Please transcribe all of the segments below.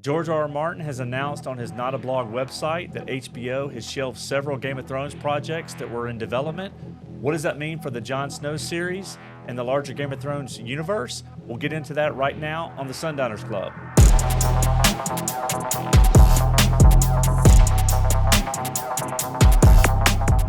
George R. R. Martin has announced on his Not a Blog website that HBO has shelved several Game of Thrones projects that were in development. What does that mean for the Jon Snow series and the larger Game of Thrones universe? We'll get into that right now on the Sundowners Club.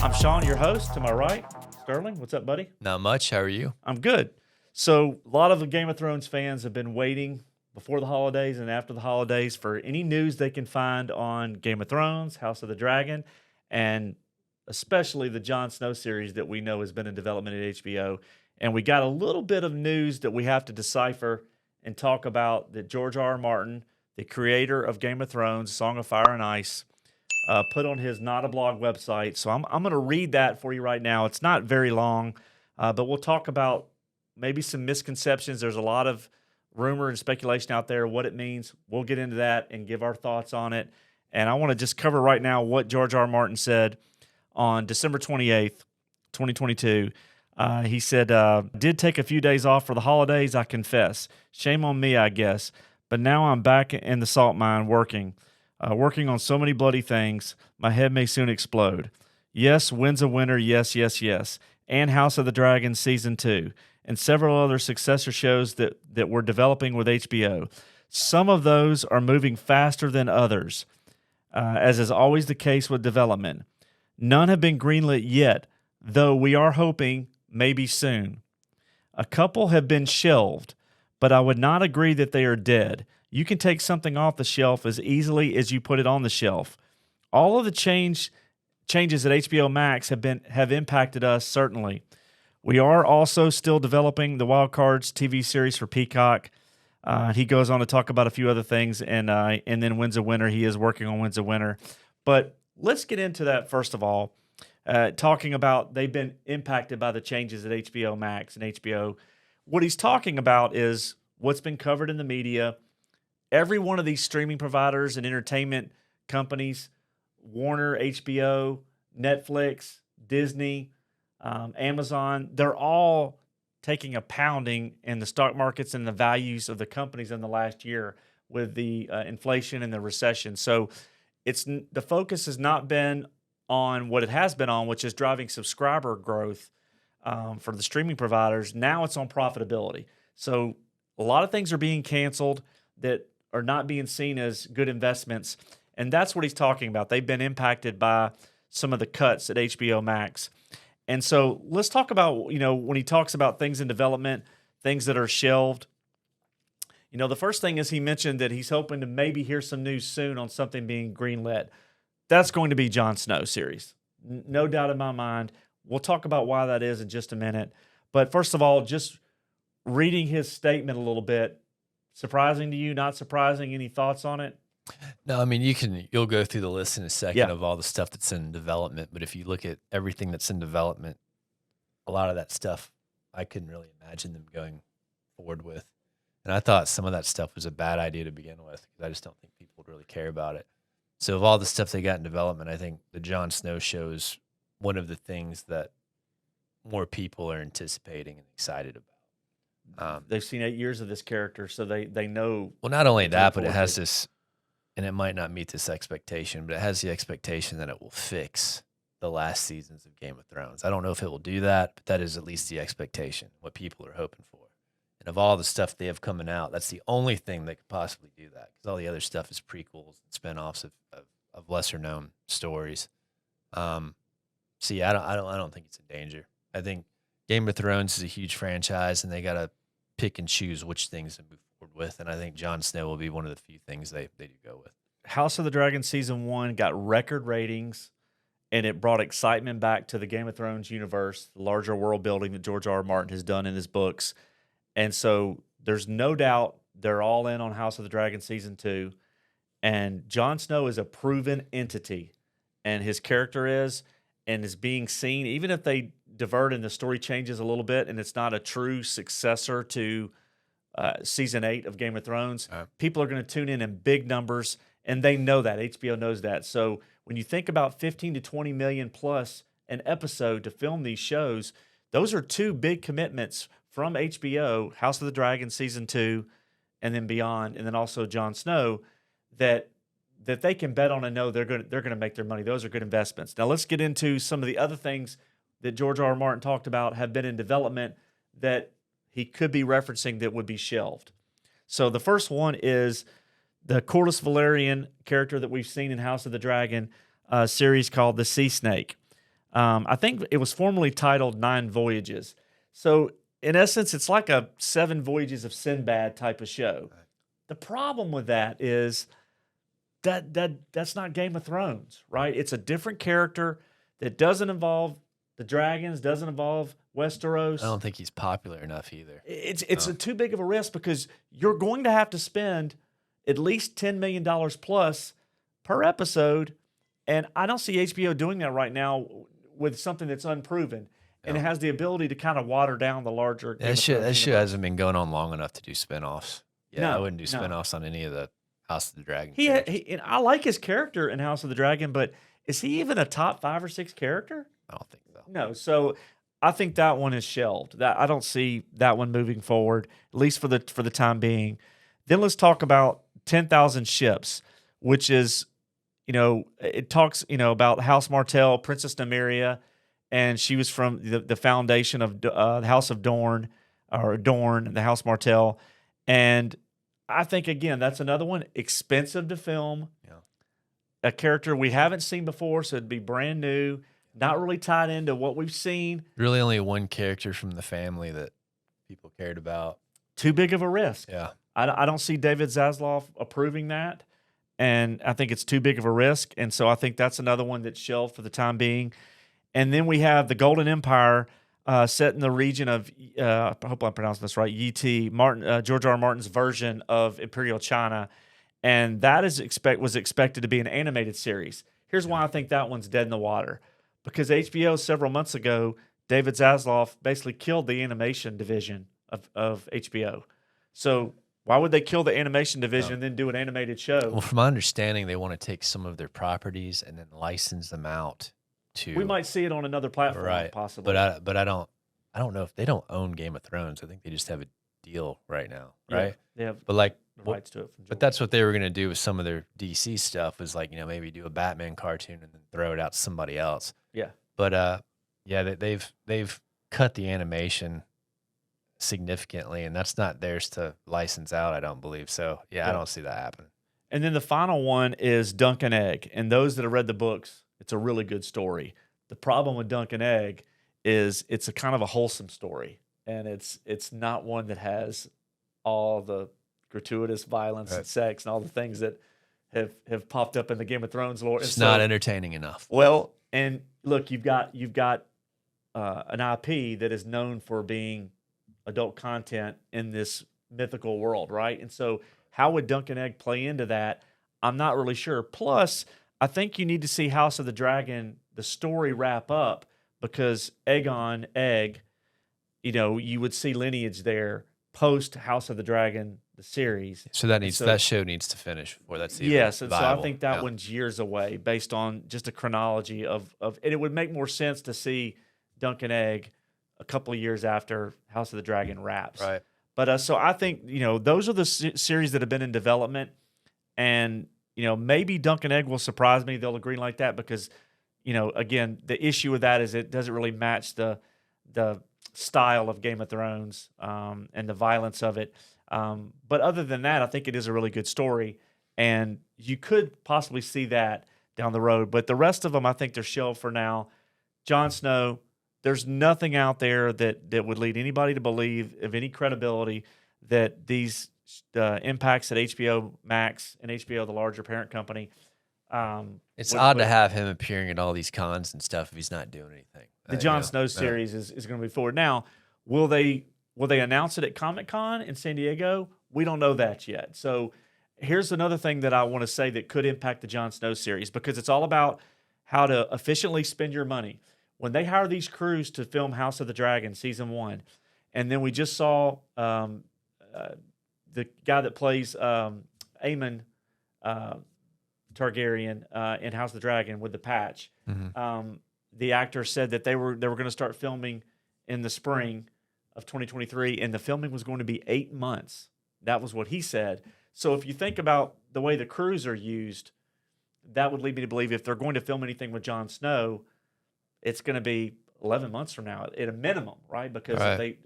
I'm Sean, your host. To my right, Sterling. What's up, buddy? Not much. How are you? I'm good. So, a lot of the Game of Thrones fans have been waiting before the holidays and after the holidays for any news they can find on Game of Thrones, House of the Dragon, and especially the Jon Snow series that we know has been in development at HBO. And we got a little bit of news that we have to decipher and talk about that George R. R. Martin, the creator of Game of Thrones, Song of Fire and Ice, put on his Not a Blog website. So I'm going to read that for you right now. It's not very long, but we'll talk about maybe some misconceptions. There's a lot of rumor and speculation out there, what it means. We'll get into that and give our thoughts on it. And I want to just cover right now what George R. R. Martin said on December 28th, 2022. He said, did take a few days off for the holidays, I confess. Shame on me, I guess. But now I'm back in the salt mine working on so many bloody things. My head may soon explode. Yes, Winds of Winter, yes, yes, yes. And House of the Dragon Season 2. And several other successor shows that we're developing with HBO. Some of those are moving faster than others, as is always the case with development. None have been greenlit yet, though we are hoping maybe soon. A couple have been shelved, but I would not agree that they are dead. You can take something off the shelf as easily as you put it on the shelf. All of the changes at HBO Max have impacted us, certainly. We are also still developing the Wild Cards TV series for Peacock. He goes on to talk about a few other things, and then Winds of Winter. He is working on Winds of Winter. But let's get into that first of all, talking about they've been impacted by the changes at HBO Max and HBO. What he's talking about is what's been covered in the media. Every one of these streaming providers and entertainment companies, Warner, HBO, Netflix, Disney, Amazon, they're all taking a pounding in the stock markets and the values of the companies in the last year with the inflation and the recession. So the focus has not been on what it has been on, which is driving subscriber growth for the streaming providers. Now it's on profitability. So a lot of things are being canceled that are not being seen as good investments. And that's what he's talking about. They've been impacted by some of the cuts at HBO Max. And so let's talk about, when he talks about things in development, things that are shelved. The first thing is he mentioned that he's hoping to maybe hear some news soon on something being greenlit. That's going to be Jon Snow series. No doubt in my mind. We'll talk about why that is in just a minute. But first of all, just reading his statement a little bit, surprising to you, not surprising? Any thoughts on it? No, I mean, you'll go through the list in a second of all the stuff that's in development. But if you look at everything that's in development, a lot of that stuff I couldn't really imagine them going forward with. And I thought some of that stuff was a bad idea to begin with because I just don't think people would really care about it. So of all the stuff they got in development, I think the Jon Snow show is one of the things that more people are anticipating and excited about. They've seen 8 years of this character, so they know. Well, not only that, but it has this, and it might not meet this expectation, but it has the expectation that it will fix the last seasons of Game of Thrones. I don't know if it will do that, but that is at least the expectation, what people are hoping for. And of all the stuff they have coming out, that's the only thing that could possibly do that, because all the other stuff is prequels and spinoffs of lesser known stories. I don't think it's in danger. I think Game of Thrones is a huge franchise, and they got to pick and choose which things to move forward with. And I think Jon Snow will be one of the few things they do go with. House of the Dragon Season 1 got record ratings, and it brought excitement back to the Game of Thrones universe, the larger world building that George R. R. Martin has done in his books. And so there's no doubt they're all in on House of the Dragon Season 2. And Jon Snow is a proven entity, and his character is being seen, even if they divert and the story changes a little bit and it's not a true successor to Season 8 of Game of Thrones, people are going to tune in big numbers, and they know that. HBO knows that. So when you think about 15 to 20 million plus an episode to film these shows, those are two big commitments from HBO, House of the Dragon Season 2, and then beyond, and then also Jon Snow, that they can bet on and know they're going to make their money. Those are good investments. Now let's get into some of the other things that George R. R. Martin talked about have been in development that he could be referencing that would be shelved. So the first one is the Corlys Valerian character that we've seen in House of the Dragon series called the Sea Snake. I think it was formerly titled 9 Voyages. So in essence, it's like a 7 Voyages of Sinbad type of show. Right. The problem with that is that's not Game of Thrones, right? It's a different character that doesn't involve the dragons, doesn't involve Westeros. I don't think he's popular enough either. It's too big of a risk because you're going to have to spend at least $10 million plus per episode, and I don't see HBO doing that right now with something that's unproven. And it has the ability to kind of water down the larger. That show hasn't been going on long enough to do spinoffs. Yeah, no, I wouldn't do spinoffs on any of the House of the Dragon. And I like his character in House of the Dragon, but is he even a top 5 or 6 character? I don't think so. No, so I think that one is shelved. That I don't see that one moving forward, at least for the time being. Then let's talk about 10,000 Ships, which is, it talks, about House Martell, Princess Nymeria, and she was from the foundation of the House of Dorne, or Dorne, the House Martell. And I think, again, that's another one, expensive to film, a character we haven't seen before, so it'd be brand new, not really tied into what we've seen. Really only one character from the family that people cared about. Too big of a risk. Yeah. I don't see David Zaslav approving that, and I think it's too big of a risk, and so I think that's another one that's shelved for the time being. And then we have the Golden Empire set in the region of, I hope I'm pronouncing this right, George R. R. Martin's version of Imperial China, and that was expected to be an animated series. Here's why I think that one's dead in the water. Because HBO several months ago, David Zaslav basically killed the animation division of HBO. So why would they kill the animation division and then do an animated show? Well, from my understanding, they want to take some of their properties and then license them out to. We might see it on another platform, right? Possibly. But I don't know if they don't own Game of Thrones. I think they just have a deal right now, right? They have the rights to it. But that's what they were going to do with some of their DC stuff. Was like maybe do a Batman cartoon and then throw it out to somebody else. Yeah. But they've cut the animation significantly, and that's not theirs to license out, I don't believe. So I don't see that happening. And then the final one is Dunk and Egg. And those that have read the books, it's a really good story. The problem with Dunk and Egg is it's a kind of a wholesome story, and it's not one that has all the gratuitous violence and sex and all the things that have popped up in the Game of Thrones lore. It's not entertaining enough. Well, and look, you've got an IP that is known for being adult content in this mythical world, right? And so how would Dunk and Egg play into that? I'm not really sure. Plus, I think you need to see House of the Dragon, the story wrap up, because Aegon, Egg, you would see lineage there post House of the Dragon, the series. So that show needs to finish before that's even yes. And viable. So I think that one's years away based on just a chronology of and it would make more sense to see Dunk and Egg a couple of years after House of the Dragon wraps. Right. But so I think, those are the series that have been in development, and, maybe Dunk and Egg will surprise me. They'll agree like that because, again, the issue with that is it doesn't really match the style of Game of Thrones and the violence of it. But other than that, I think it is a really good story, and you could possibly see that down the road. But the rest of them, I think they're shelved for now. Jon Snow, there's nothing out there that would lead anybody to believe of any credibility that these impacts at HBO Max and HBO, the larger parent company. It's odd to have him appearing at all these cons and stuff if he's not doing anything. The Jon Snow series is going to be forward. Now, will they announce it at Comic-Con in San Diego? We don't know that yet. So here's another thing that I want to say that could impact the Jon Snow series, because it's all about how to efficiently spend your money. When they hire these crews to film House of the Dragon Season 1, and then we just saw the guy that plays Aemon Targaryen in House of the Dragon with the patch. Mm-hmm. The actor said that they were going to start filming in the spring of 2023, and the filming was going to be 8 months. That was what he said. So if you think about the way the crews are used, that would lead me to believe if they're going to film anything with Jon Snow, it's going to be 11 months from now at a minimum, right? Because Right.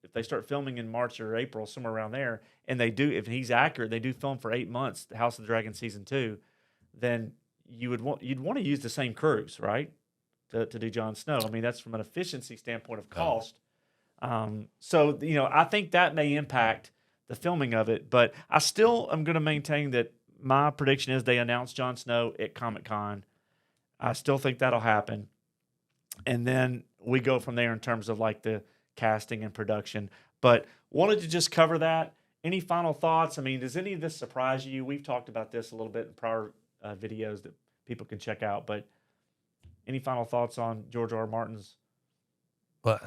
if they start filming in March or April, somewhere around there, and they do, if he's accurate, they do film for 8 months, the House of the Dragon season 2, then you'd want to use the same crews, right? To do Jon Snow. I mean, that's from an efficiency standpoint of Oh. cost. So I think that may impact the filming of it, but I still am going to maintain that my prediction is they announce Jon Snow at Comic-Con. I still think that'll happen. And then we go from there in terms of like the casting and production. But wanted to just cover that. Any final thoughts? I mean, does any of this surprise you? We've talked about this a little bit in prior videos that people can check out. But any final thoughts on George R. R. Martin's? Well,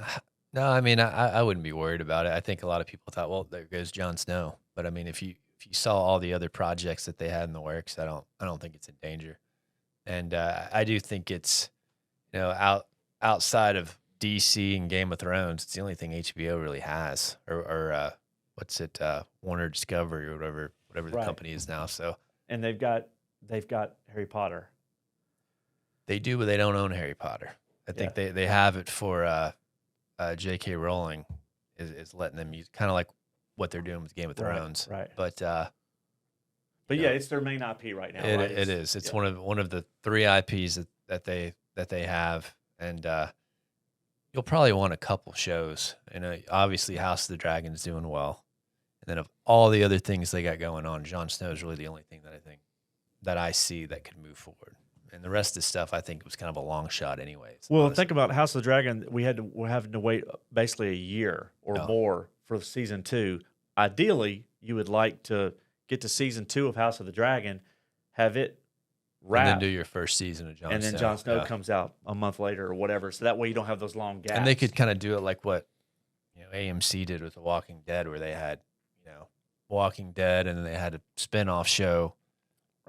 no, I mean, I wouldn't be worried about it. I think a lot of people thought, well, there goes Jon Snow. But I mean, if you saw all the other projects that they had in the works, I don't think it's in danger. And I do think it's, outside of DC and Game of Thrones, it's the only thing HBO really has, or what's it, Warner Discovery or whatever the Right. company is now. So And they've got Harry Potter. they do, but they don't own Harry Potter. I think they have it for J.K. Rowling is letting them use, kind of like what they're doing with Game of Thrones. Right. But yeah, it's their main IP right now. Right? it is. It's one of the 3 IPs that they have, and you'll probably want a couple shows. Obviously House of the Dragon's doing well, and then of all the other things they got going on, Jon Snow is really the only thing that I see that could move forward. And the rest of the stuff, I think, was kind of a long shot, anyways. Well, honestly. think about House of the Dragon. We're having to wait basically a year or more for season 2. Ideally, you would like to get to season 2 of House of the Dragon, have it wrapped, and then do your first season of Jon Snow. and then Jon Snow comes out a month later or whatever. So that way you don't have those long gaps. And they could kind of do it like what AMC did with The Walking Dead, where they had Walking Dead, and then they had a spinoff show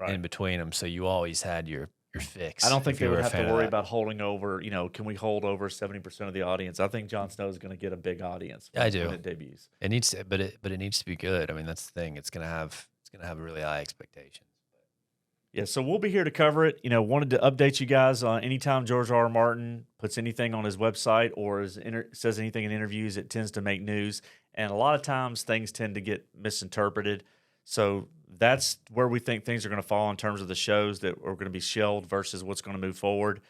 in between them. So you always had your fix. I don't think if they you would were a have to fan of worry that. about holding over. Can we hold over 70% of the audience? I think Jon Snow is going to get a big audience. I do. When it debuts. It needs to, but it needs to be good. I mean, that's the thing. It's gonna have a really high expectation. Yeah, so we'll be here to cover it. Wanted to update you guys on anytime George R. R. Martin puts anything on his website or says anything in interviews, it tends to make news. And a lot of times things tend to get misinterpreted. So that's where we think things are going to fall in terms of the shows that are going to be shelved versus what's going to move forward.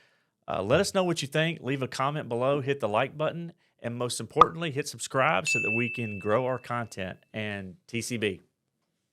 Let us know what you think. Leave a comment below, hit the like button, and most importantly, hit subscribe so that we can grow our content. And TCB.